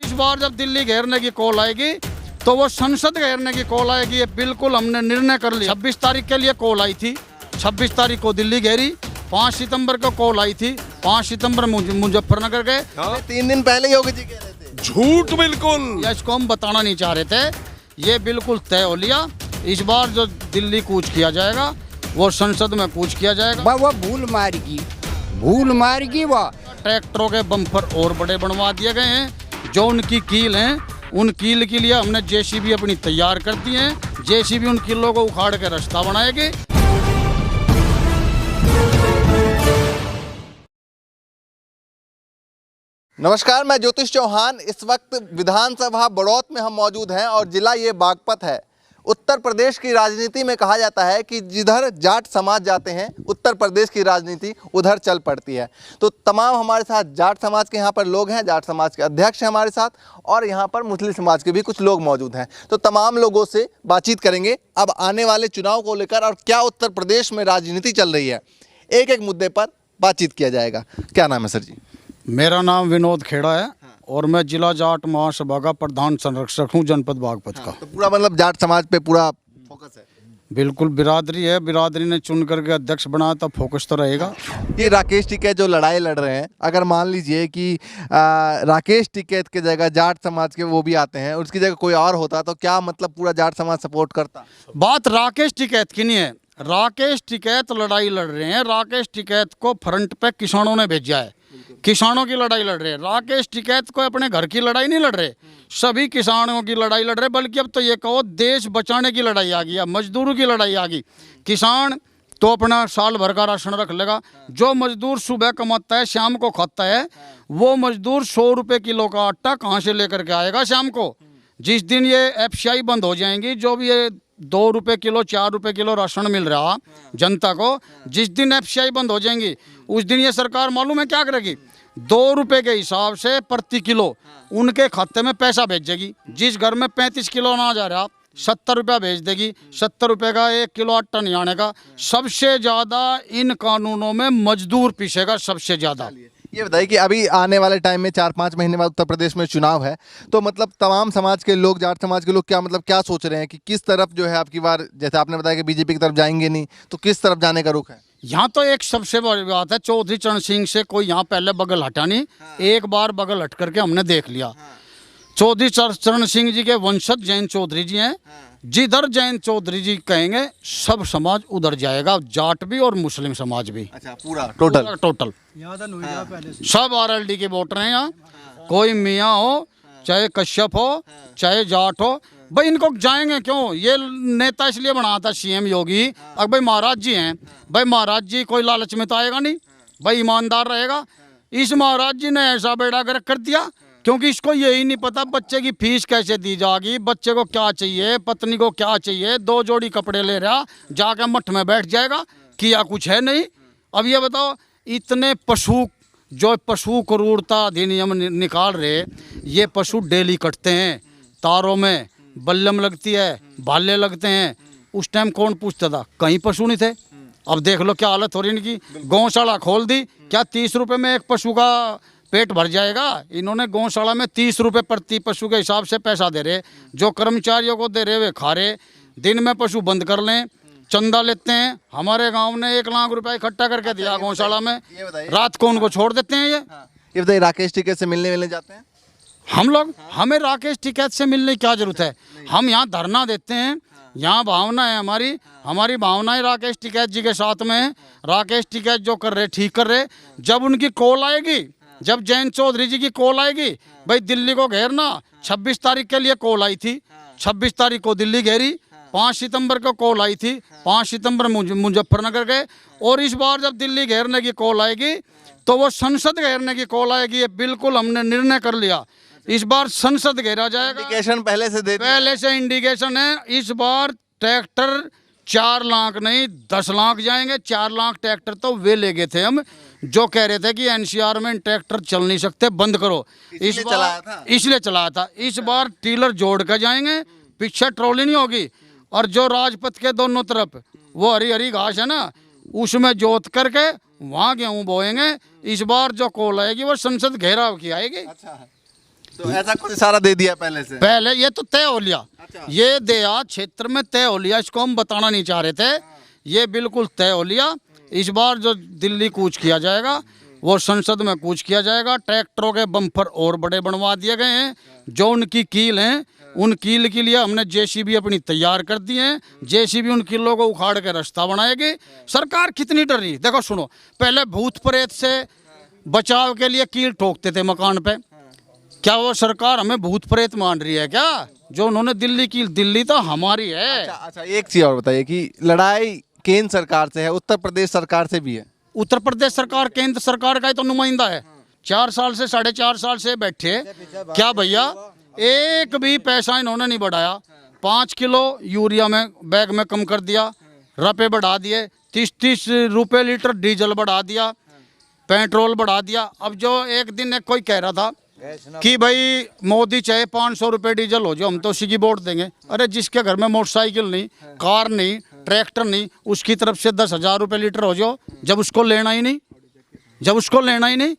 इस बार जब दिल्ली घेरने की कॉल आएगी तो वो संसद घेरने की कॉल आएगी, ये बिल्कुल हमने निर्णय कर लिया। 26 तारीख के लिए कॉल आई थी, 26 तारीख को दिल्ली घेरी, 5 सितंबर को कॉल आई थी, 5 सितंबर मुजफ्फरनगर गए। 3 दिन पहले योगी जी कह रहे थे। झूठ बिल्कुल। या इसको हम बताना नहीं चाह रहे थे, ये बिल्कुल तय हो लिया। इस बार जो दिल्ली कूच किया जाएगा वो संसद में कूच किया जाएगा। वो भूल मारेगी वो। ट्रैक्टरों के बम्पर और बड़े बनवा दिए गए हैं। जो उनकी कील हैं, उन कील के लिए हमने जेसीबी अपनी तैयार कर दी है। जेसीबी उन कीलों को उखाड़ के रास्ता बनाएगी। नमस्कार, मैं ज्योतिष चौहान। इस वक्त विधानसभा बड़ौत में हम मौजूद हैं और जिला ये बागपत है। उत्तर प्रदेश की राजनीति में कहा जाता है कि जिधर जाट समाज जाते हैं उत्तर प्रदेश की राजनीति उधर चल पड़ती है। तो तमाम हमारे साथ जाट समाज के यहाँ पर लोग हैं, जाट समाज के अध्यक्ष हैं हमारे साथ, और यहाँ पर मुस्लिम समाज के भी कुछ लोग मौजूद हैं। तो तमाम लोगों से बातचीत करेंगे अब आने वाले चुनाव को लेकर और क्या उत्तर प्रदेश में राजनीति चल रही है। एक एक मुद्दे पर बातचीत किया जाएगा। क्या नाम है सर जी? मेरा नाम विनोद खेड़ा है और मैं जिला जाट महासभा का प्रधान संरक्षक हूँ जनपद बागपत का। तो पूरा मतलब जाट समाज पे पूरा फोकस है? बिल्कुल, बिरादरी है, बिरादरी ने चुन करके अध्यक्ष बनाया तो फोकस तो रहेगा। ये राकेश टिकैत जो लड़ाई लड़ रहे हैं, अगर मान लीजिए कि राकेश टिकैत की जगह जाट समाज के वो भी आते हैं, उसकी जगह कोई और होता तो क्या मतलब पूरा जाट समाज सपोर्ट करता? बात राकेश टिकैत की नहीं है। राकेश टिकैत लड़ाई लड़ रहे हैं। राकेश टिकैत को फ्रंट पे किसानों ने भेजा है, किसानों की लड़ाई लड़ रहे हैं। राकेश टिकैत को अपने घर की लड़ाई नहीं लड़ रहे, सभी किसानों की लड़ाई लड़ रहे। बल्कि अब तो ये कहो देश बचाने की लड़ाई आ गई, मजदूरों की लड़ाई आ गई। किसान तो अपना साल भर का राशन रख लेगा। जो मजदूर सुबह कमाता है शाम को खाता है, वो मजदूर 100 रुपये किलो का आटा कहाँ से लेकर के आएगा शाम को? जिस दिन ये एफसीआई बंद हो जाएंगी, जो भी ये 2 रुपये किलो 4 रुपये किलो राशन मिल रहा जनता को, जिस दिन एफसीआई बंद हो जाएंगी उस दिन ये सरकार मालूम है क्या करेगी? 2 रुपये के हिसाब से प्रति किलो उनके खाते में पैसा भेजेगी। जिस घर में 35 किलो अनाज आ रहा 70 रुपया भेज देगी। 70 रुपये का 1 किलो आटा नहीं आने का। सबसे ज़्यादा इन कानूनों में मजदूर पीसेगा, सबसे ज़्यादा। ये बताइए कि अभी आने वाले टाइम में 4-5 महीने बाद उत्तर प्रदेश में चुनाव है, तो मतलब तमाम समाज के लोग, जाट समाज के लोग क्या सोच रहे हैं कि किस तरफ जो है आपकी बार, जैसे आपने बताया कि बीजेपी की तरफ जाएंगे नहीं, तो किस तरफ जाने का रुख है? यहाँ तो एक सबसे बड़ी बात है, चौधरी चरण सिंह से कोई यहाँ पहले बगल हटा नहीं। एक बार बगल हट करके हमने देख लिया। चौधरी चरण सिंह जी के वंशज जयंत चौधरी जी हैं। जिधर जयंत चौधरी जी कहेंगे सब समाज उधर जाएगा, जाट भी और मुस्लिम समाज भी। अच्छा, पूरा टोटल सब आरएलडी के वोटर हैं यहाँ। कोई मियाँ हो, चाहे कश्यप हो, चाहे जाट हो, भाई इनको जाएंगे क्यों? ये नेता इसलिए बना था सीएम योगी, अब भाई महाराज जी हैं, भाई महाराज जी कोई लालच में तो आएगा नहीं, भाई ईमानदार रहेगा। इस महाराज जी ने ऐसा बेड़ा गर्क कर दिया क्योंकि इसको यही नहीं पता बच्चे की फीस कैसे दी जाएगी, बच्चे को क्या चाहिए, पत्नी को क्या चाहिए। 2 जोड़ी कपड़े ले रहा, जाकर मठ में बैठ जाएगा, किया कुछ है नहीं। अब ये बताओ, इतने पशु जो पशु क्रूरता अधिनियम निकाल रहे, ये पशु डेली कटते हैं, तारों में बल्लम लगती है, भाले लगते हैं। उस टाइम कौन पूछता था? कहीं पशु नहीं थे। अब देख लो क्या हालत हो रही इनकी। गौशाला खोल दी, क्या 30 रुपये में एक पशु का पेट भर जाएगा? इन्होंने गौशाला में 30 रुपये प्रति पशु के हिसाब से पैसा दे रहे, जो कर्मचारियों को दे रहे वे खा रहे। दिन में पशु बंद कर लें, चंदा लेते हैं। हमारे गांव ने 1 लाख रुपया इकट्ठा करके दिया गौशाला में, रात को उनको छोड़ देते हैं। ये बताइए, राकेश टिकैत से मिलने जाते हैं हम लोग? हमें राकेश टिकैत से मिलने की क्या जरूरत है? हम यहाँ धरना देते हैं, यहाँ भावना है हमारी भावनाएं राकेश टिकैत जी के साथ में है। राकेश टिकैत जो कर रहे ठीक कर रहे। जब उनकी कॉल आएगी, जब जयंत चौधरी जी की कॉल आएगी, भाई दिल्ली को घेरना, 26 तारीख के लिए कॉल आई थी, 26 तारीख को दिल्ली घेरी, 5 सितंबर को कॉल आई थी, 5 सितंबर मुजफ्फरनगर गए। और इस बार जब दिल्ली घेरने की कॉल आएगी तो वो संसद घेरने की कॉल आएगी, ये बिल्कुल हमने निर्णय कर लिया। इस बार संसद घेरा जाएगा। इंडिकेशन पहले से इंडिकेशन है। इस बार ट्रैक्टर 4 लाख नहीं 10 लाख जाएंगे। 4 लाख ट्रैक्टर तो वे ले गए थे हम, जो कह रहे थे कि एनसीआर में ट्रैक्टर चल नहीं सकते, बंद करो। इसलिए चलाया था। इस बार टीलर जोड़ कर जाएंगे, पीछे ट्रॉली नहीं होगी। और जो राजपथ के दोनों तरफ वो हरी हरी घास है ना, उसमें जोत करके वहाँ गेहूँ बोएंगे। इस बार जो कॉल आएगी वो संसद घेराव की आएगी। तो ऐसा कुछ इशारा दे दिया पहले से? पहले ये तो तय हो लिया, ये देहात क्षेत्र में तय हो लिया, इसको हम बताना नहीं चाह रहे थे, ये बिल्कुल तय हो लिया। इस बार जो दिल्ली कूच किया जाएगा वो संसद में कूच किया जाएगा। ट्रैक्टरों के बम्पर और बड़े बनवा दिए गए हैं, जो उनकी कील हैं उन कील के लिए हमने जेसीबी अपनी तैयार कर दी है, जेसीबी उन कीलों को उखाड़ के रास्ता बनाएगी। सरकार कितनी डर रही, देखो सुनो, पहले भूत प्रेत से बचाव के लिए कील ठोकते थे मकान पे, क्या वो सरकार हमें भूत प्रेत मान रही है क्या? जो उन्होंने दिल्ली की, दिल्ली तो हमारी है। अच्छा, एक चीज और बताइए कि लड़ाई केंद्र सरकार से है, उत्तर प्रदेश सरकार से भी है? उत्तर प्रदेश सरकार केंद्र सरकार का ही तो नुमाइंदा है। 4 साल से 4.5 साल से बैठे, क्या भैया एक भी पैसा इन्होंने नहीं बढ़ाया। 5 किलो यूरिया में बैग में कम कर दिया, रुपए बढ़ा दिए, 30-30 रुपये लीटर डीजल बढ़ा दिया, पेट्रोल बढ़ा दिया। अब जो एक दिन एक कोई कह रहा था कि भाई मोदी चाहे 500 रुपये डीजल हो जाए हम तो उसी की वोट देंगे। अरे जिसके घर में मोटरसाइकिल नहीं, कार नहीं, ट्रैक्टर नहीं, उसकी तरफ से 10,000 रुपये लीटर हो जाओ, जब उसको लेना ही नहीं, जब उसको लेना ही नहीं।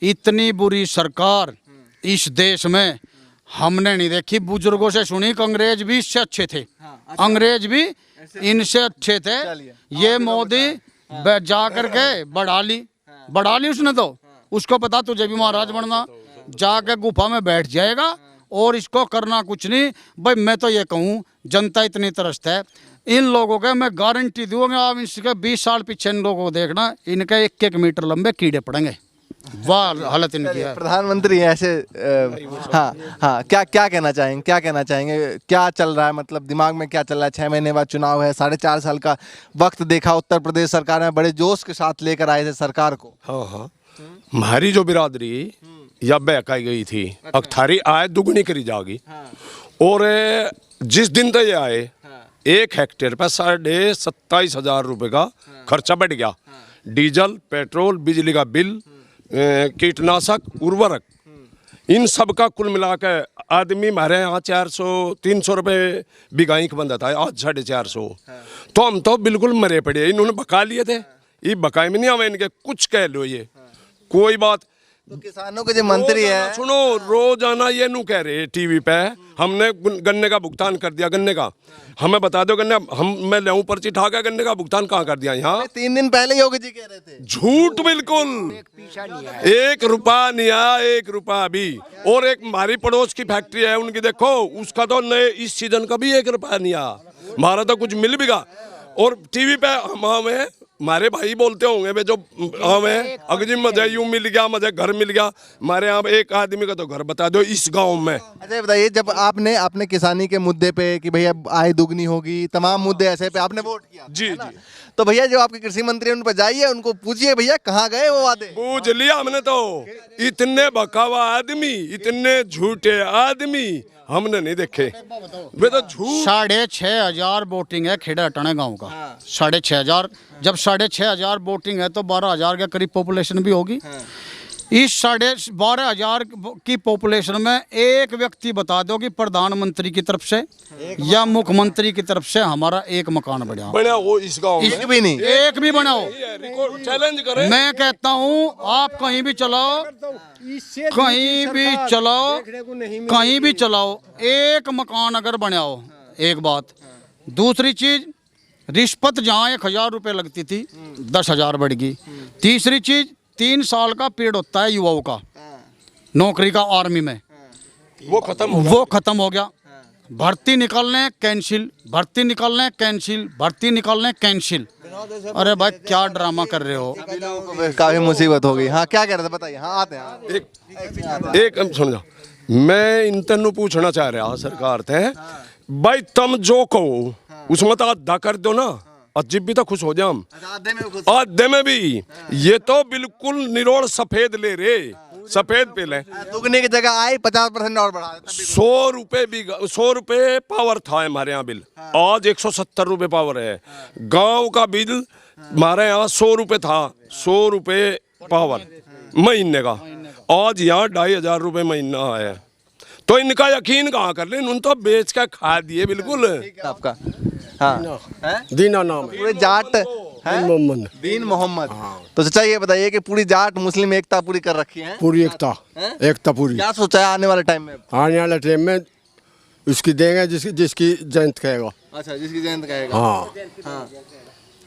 इतनी बुरी सरकार इस देश में हमने नहीं देखी। बुजुर्गों से सुनी कि अंग्रेज भी इससे अच्छे थे, अंग्रेज भी इनसे अच्छे थे। ये मोदी जा करके बढ़ा ली उसने, तो उसको पता तुझे भी महाराज बनना, जाके गुफा में बैठ जाएगा और इसको करना कुछ नहीं। भाई मैं तो ये कहूँ, जनता इतनी तरस्त है इन लोगों के, मैं गारंटी दूंगा आप इसके 20 साल पीछे इन लोगों को देखना, इनके 1-1 मीटर लंबे कीड़े पड़ेंगे। वाह हालत इनकी है। प्रधानमंत्री ऐसे हाँ, क्या कहना चाहेंगे, क्या चल रहा है, मतलब दिमाग में क्या चल रहा है? 6 महीने बाद चुनाव है, 4.5 साल का वक्त देखा उत्तर प्रदेश सरकार में, बड़े जोश के साथ लेकर आए थे सरकार को। हाँ, हमारी जो बिरादरी या बहकाई गई थी, अख्तारी आय दुगनी करी जाएगी। और जिस दिन तक ये आए 1 हेक्टेयर पर 27,500 रुपये का खर्चा बढ़ गया। डीजल, पेट्रोल, बिजली का बिल, कीटनाशक, उर्वरक, इन सब का कुल मिलाकर आदमी हमारे यहाँ 400-300 रुपये बिगाई का बंदा था, आज 450। तो हम तो बिल्कुल मरे पड़े। इन्होंने बका लिए थे, ये बकाए में नहीं आवे इनके, कुछ कह लो ये कोई बात। तो किसानों के जो मंत्री है, सुनो, रोजाना ये नू कह रहे टीवी पे हमने गन्ने का भुगतान कर दिया, गन्ने का हमें बता दो, गन्ने मैं ले पर्ची ठा के गन्ने का भुगतान कहाँ कर दिया? यहाँ 3 दिन पहले योगी जी कह रहे थे। झूठ, बिल्कुल 1 रुपया नहीं आया, 1 रुपया भी। और एक हमारी पड़ोस की फैक्ट्री है उनकी, देखो उसका तो नए इस सीजन का भी 1 रुपया नहीं आया। हमारा तो कुछ मिल भी गा। और टीवी पे हमें हमारे भाई बोलते होंगे वे जो हमें अगजी मजे यूं मिल गया, मजे घर मिल गया। हमारे यहाँ एक आदमी का तो घर बता दो इस गांव में। अच्छा बताइए, जब आपने किसानी के मुद्दे पे कि भैया आय दुगनी होगी, तमाम मुद्दे ऐसे पे आपने वोट किया, जी जी, तो भैया जो आपके कृषि मंत्री उन पर जाइए, उनको पूछिए भैया कहाँ गए वो वादे। पूछ लिया हमने तो। इतने बकावा आदमी, इतने झूठे आदमी हमने नहीं देखे। वे तो झूठ। 6,500 वोटिंग है खेड़ा हटाने गांव का। 6,500, जब 6,500 वोटिंग है तो 12,000 के करीब पॉपुलेशन भी होगी। इस 12,500 की पॉपुलेशन में एक व्यक्ति बता दो कि प्रधानमंत्री की तरफ से या मुख्यमंत्री की तरफ से हमारा एक मकान बना वो इस गांव में एक भी नहीं, एक भी बनाओ। चैलेंज करें। मैं कहता हूँ आप कहीं भी चलाओ, कहीं भी चलाओ, एक मकान अगर बनाओ, एक बात। दूसरी चीज, रिश्वत जहाँ 1,000 रुपये लगती थी 10,000 बढ़ गई। तीसरी चीज, 3 साल का पीरियड होता है युवाओं का नौकरी का आर्मी में, वो खत्म हो गया। भर्ती निकलने कैंसिल, भर्ती निकलने कैंसिल, भर्ती निकलने कैंसिल। अरे भाई क्या ड्रामा कर रहे हो? काफी मुसीबत हो गई। हाँ, क्या कह रहे थे बताइए। हाँ, आते हैं। एक सुन जा, मैं इन तेनू पूछना चाह रहा सरकार थे भाई, तुम जो कहो उसमें तो आधा कर दो ना, अजीब भी तो खुश हो जाए हम। आधे में भी ये तो बिल्कुल निरोड़ सफेद ले रे, सफेद पे ले। दुगने की जगह आए 50% और बढ़ा देता। 100 रुपए भी, 100 रुपए पावर था हमारे यहाँ बिल, आज 170 रुपए पावर है। गांव का बिल हमारे यहाँ 100 रुपए था, 100 रुपए पावर महीने का, आज यहाँ 2,500 रुपए महीना है। तो इनका यकीन कहाँ कर ले, उन तो बेच के खा दिए बिल्कुल। आपका हाँ दीना नाम पूरे जाट, मोहम्मद दीन मोहम्मद। तो चाचा ये बताइए कि पूरी जाट मुस्लिम एकता पूरी कर रखी है, पूरी एकता, एकता पूरी। क्या सोचा है आने वाले टाइम में? आने वाले टाइम में उसकी देंगे जिसकी जयंत कहेगा। अच्छा, जिसकी जयंत कहेगा। हाँ, हाँ।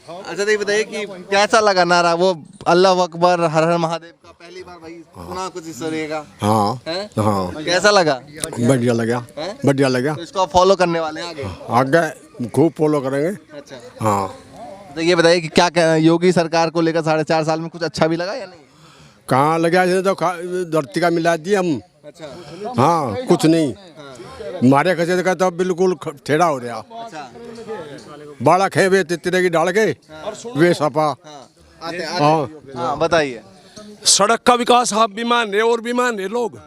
अच्छा, तो ये बताइए कि कैसा लगा नारा वो अल्लाह अकबर हर हर महादेव का? पहली बार भाई सुना कुछ इस तरह का? हाँ, हैं? हाँ, कैसा लगा? बढ़िया लगा, हैं? बढ़िया लगा। तो इसको फॉलो करने वाले हैं आगे? आगे खूब फॉलो करेंगे। अच्छा, हाँ, तो ये बताइए कि क्या योगी सरकार को लेकर 4.5 साल में कुछ अच्छा भी लगा या नहीं? कहाँ लगा इसने तो धरती का मिला दिया हम। अच्छा, हाँ, कुछ नहीं। हमारे खसे का तो बिल्कुल ठेड़ा हो रहा। अच्छा, बाड़ा खे वे तितरे की डाल के वे सपा। आते हाँ, हाँ, बताइए। सड़क का विकास आप भी मान रहे और भी मान रहे लोग।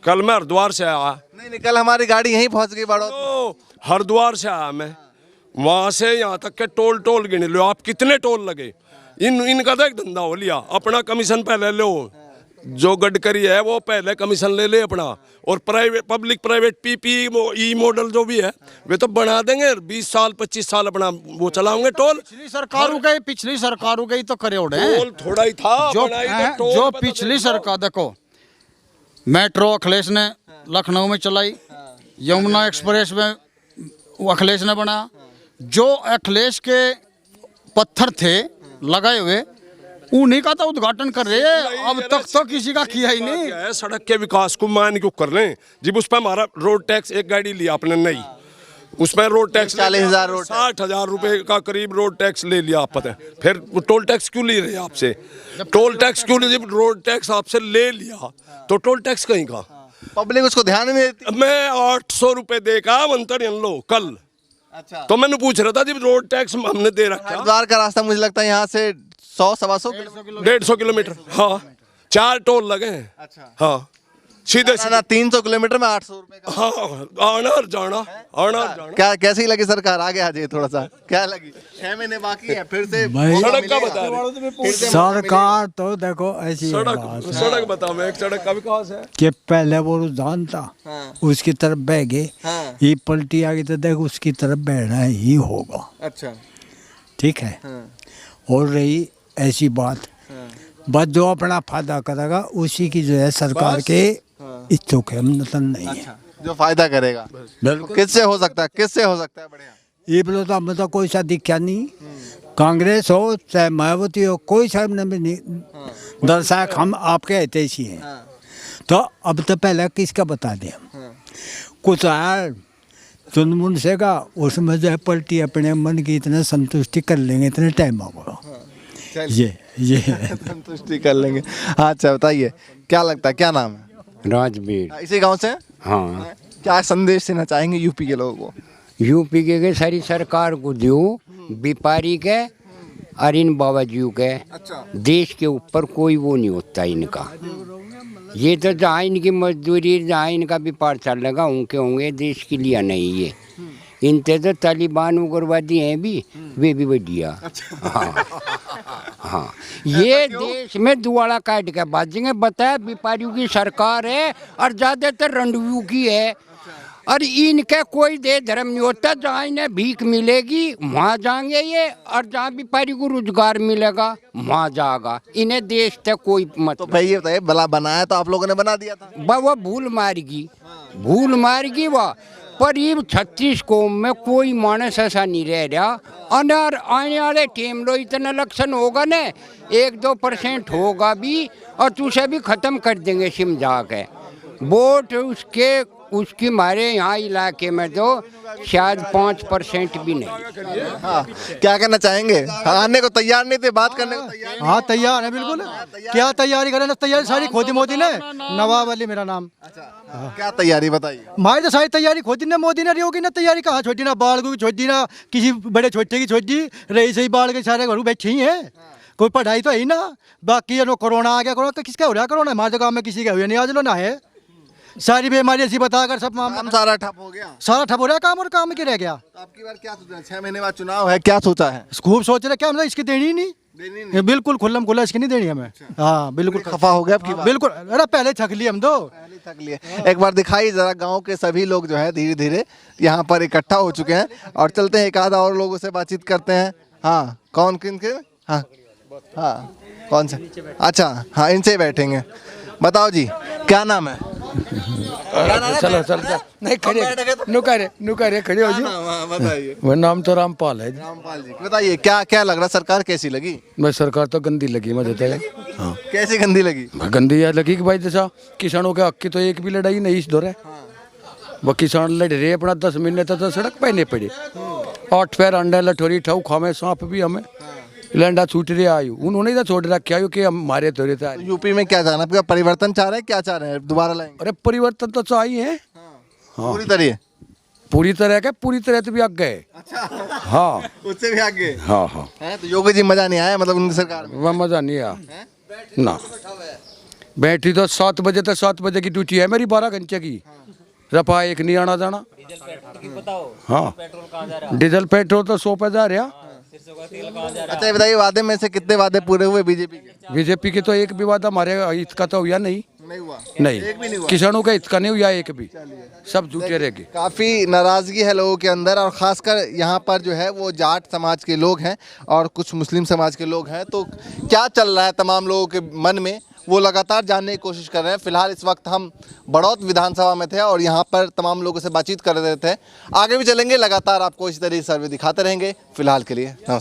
कल मैं हरिद्वार से आया, नहीं, कल हमारी गाड़ी यहीं पहुंच गई बड़ौद। तो हरिद्वार से आया मैं, वहाँ से यहाँ तक के टोल गिन लो आप, कितने टोल लगे। इनका तो एक धंधा हो लिया, अपना कमीशन पहले लो। जो गडकरी है वो पहले कमीशन ले अपना, और private public private PPE model जो भी है वे तो बना देंगे, 20 साल 25 साल अपना वो चलाओगे टोल। पिछली सरकारों के ही तो करे उड़े टोल थोड़ा ही था, जो बनाई तो टोल जो पे तो पिछली देखो। सरकार देखो, मेट्रो अखिलेश ने लखनऊ में चलाई, यमुना एक्सप्रेस में वो अखिलेश ने बनाया। जो अखिलेश के पत्थर थे लगाए हुए उन्हीं का तो उद्घाटन कर रहे हैं, अब तक तो किसी का किया ही नहीं। क्या है, सड़क के विकास को मान क्यों कर लें जब उस पर हमारा रोड टैक्स, एक गाड़ी लिया आपने नई, उसमें रोड टैक्स 40,000 रोड 60,000 रुपए का करीब रोड टैक्स ले लिया आप, पता है फिर वो टोल टैक्स क्यों ले रहे हैं आपसे? टोल टैक्स क्यों ले, जब रोड टैक्स आपसे ले लिया तो टोल टैक्स कहीं का? पब्लिक उसको ध्यान नहीं देती। मैं 800 रुपए दे का मंत्री लो कल, अच्छा, तो मैंने पूछ रहा था जब रोड टैक्स हमने दे रखा हरिद्वार का रास्ता मुझे लगता है यहाँ से 100-125 150 किलोमीटर, हाँ 4 टोल लगे हैं। अच्छा, हाँ सीधे ना 300 किलोमीटर में 800 रुपए का। हाँ, आना और जाना, आना और जाना। क्या कैसी लगी सरकार? आगे आ जाइए थोड़ा सा, क्या लगी? 6 महीने बाकी है, फिर से मौका सड़क का मिलेगा। बता रहे, फिर से मौका सरकार तो देखो ऐसी है बात सड़क बताओ, मैं एक सड़क का विकास है। कि पहले वो रुझान था, हाँ। उसकी तरफ बह गए, हाँ। ये पलटी आ गई तो देखो उसकी तरफ बहना ही होगा। अच्छा, ठीक है। हाँ, और रही ऐसी बात, हाँ, बस जो अपना फायदा करेगा उसी की जो है सरकार के इच्छुक है, मतलब नहीं है। अच्छा, जो फायदा करेगा बिल्कुल। किससे हो सकता है? किससे हो सकता है? बढ़िया। ये बोलो तो हमें तो कोई सा दिखा नहीं, कांग्रेस हो चाहे मायावती हो, कोई सा हमने भी नहीं दर्शाया। हम आपके हितैषी हैं, हाँ, तो अब तो पहले किसका बता दें हम। हाँ, कुछ आया चुनमुन से का, उसमें जो है पलटी अपने मन की इतने संतुष्टि कर लेंगे, इतने टाइम होगा। चलिए ये संतुष्टि कर लेंगे। अच्छा, बताइए क्या लगता है, क्या नाम है? राजवीर। इसी गांव से हैं? हाँ, क्या संदेश देना चाहेंगे यूपी के लोगों को? यूपी के सारी सरकार को दो, व्यापारी के और इन बाबाजियों के, अच्छा, देश के ऊपर कोई वो नहीं होता इनका। ये तो जहाँ इनकी मजदूरी, जहाँ इनका व्यापार चलेगा उनके होंगे, देश के लिए नहीं। ये इनते तो तालिबान उग्रवादी हैं भी, वे भी बढ़िया। हाँ हाँ, ये देश में दुआला काट के बाजेंगे। बताया व्यापारियों की सरकार है और ज़्यादातर रंडवियों की है, और इनका कोई दे धर्म नहीं होता। जहाँ इन्हें भीख मिलेगी वहाँ जाएंगे ये, और जहाँ व्यापारी को रोजगार मिलेगा वहाँ जाएगा। इन्हें देश तक कोई तो मतलब भाई ये बताइए, भला बनाया तो आप लोगों ने बना दिया था? वह भूल मारगी वह, पर ये 36 कौम में कोई मानस ऐसा नहीं रह रहा। और आने वाले टाइम लो इतना इलेक्शन होगा न, 1-2% होगा भी, और तुझे भी ख़त्म कर देंगे समझा के वोट उसकी हमारे यहाँ इलाके में तो शायद 5% भी नहीं। हाँ, क्या कहना चाहेंगे? आने को तैयार नहीं थे, बात करने को तैयार? हाँ तैयार है बिल्कुल। क्या तैयारी करें? तैयारी सारी खोदी मोदी ने। नवाब अली मेरा नाम। अच्छा, क्या तैयारी बताइए? हमारी तो सारी तैयारी खोदी ने मोदी ने, योगी ने तैयारी कहाँ छोड़ी ना, बाढ़ को भी छोड़ दी ना, किसी बड़े छोटे की छोड़ दी, रही सही बाढ़ के सारे घरों बैठे ही हैं। कोई पढ़ाई तो है ही ना। बाकी ये कोरोना आ गया, कोरोना किसका हो रहा है? कोरोना हमारे गाँव में किसी का हुआ नहीं, आज लो ना है। सारी बीमारी ऐसी बताकर सब काम सारा ठप हो गया, सारा ठप हो रहा है काम, और काम में क्या रह गया? तो आपकी बार क्या सोचा है? 6 महीने बाद चुनाव है, क्या सोचा है? खूब सोच रहे, क्या मतलब इसकी देनी ही नहीं, देनी नहीं? ये बिल्कुल खुल्लम खुल्ला इसकी नहीं देनी हमें। हाँ बिल्कुल खफा हो गया आपकी बात? बिल्कुल। अरे पहले थक लिए हम तो। पहले थक लिए। एक बार दिखाई जरा, गांव के सभी लोग जो है धीरे धीरे यहाँ पर इकट्ठा हो चुके हैं, और चलते हैं एक आधा और लोगों से बातचीत करते हैं। हाँ, कौन किन के? हाँ हाँ, कौन से? अच्छा हाँ, इनसे ही बैठेंगे। बताओ जी, क्या नाम है? चलो चलो नहीं खड़े नुकारे खड़े हो जी। बताइए। मेरा नाम तो रामपाल है जी। रामपाल जी, बताइए क्या क्या लग रहा, सरकार कैसी लगी? मैं सरकार तो गंदी लगी मुझे तो। हाँ कैसी गंदी लगी? गंदी यह लगी कि भाई जैसा किसानों के हक की तो एक भी लड़ाई नहीं इस दौरे। वो किसान लड़ रहे अपना 10 महीने तक तो सड़क पे नहीं पड़े। 8 पैर अंडा लठोरी ठाऊ खावे सांप भी हमें लंडा छूट रहे आयु उन्होंने इधर छोड़ रखा कि हम मारे थोड़े थे। यूपी में क्या चाहना, आपका परिवर्तन चाह रहे हैं, क्या चाह रहे हैं, दोबारा लाएंगे? अरे परिवर्तन तो चाहिए पूरी तरह? पूरी तरह के पूरी तरह तो भी आग गए। हाँ उससे भी आगे? हाँ हाँ हैं तो योगी जी मजा नहीं आया मतलब उनकी सरकार में? वह मजा नहीं आया ना। बैटरी तो 7 बजे तक 7 बजे की ड्यूटी है मेरी 12 घंटे की। रफा एक नहीं आना जाना। हाँ डीजल पेट्रोल तो 100 पे जा रहा। अच्छा ये बताइए, वादे में से कितने वादे पूरे हुए बीजेपी के? बीजेपी के तो एक भी वादा हमारे हित का तो हुआ नहीं। नहीं हुआ? नहीं एक भी नहीं हुआ? किसानों का हित का नहीं हुआ एक भी। सब झूठे रह गए। काफ़ी नाराज़गी है लोगों के अंदर, और ख़ासकर यहाँ पर जो है वो जाट समाज के लोग हैं और कुछ मुस्लिम समाज के लोग हैं। तो क्या चल रहा है तमाम लोगों के मन में, वो लगातार जानने की कोशिश कर रहे हैं। फिलहाल इस वक्त हम बड़ौत विधानसभा में थे और यहाँ पर तमाम लोगों से बातचीत कर रहे थे। आगे भी चलेंगे, लगातार आपको इसी तरह सर्वे दिखाते रहेंगे। फिलहाल के लिए नमस्कार।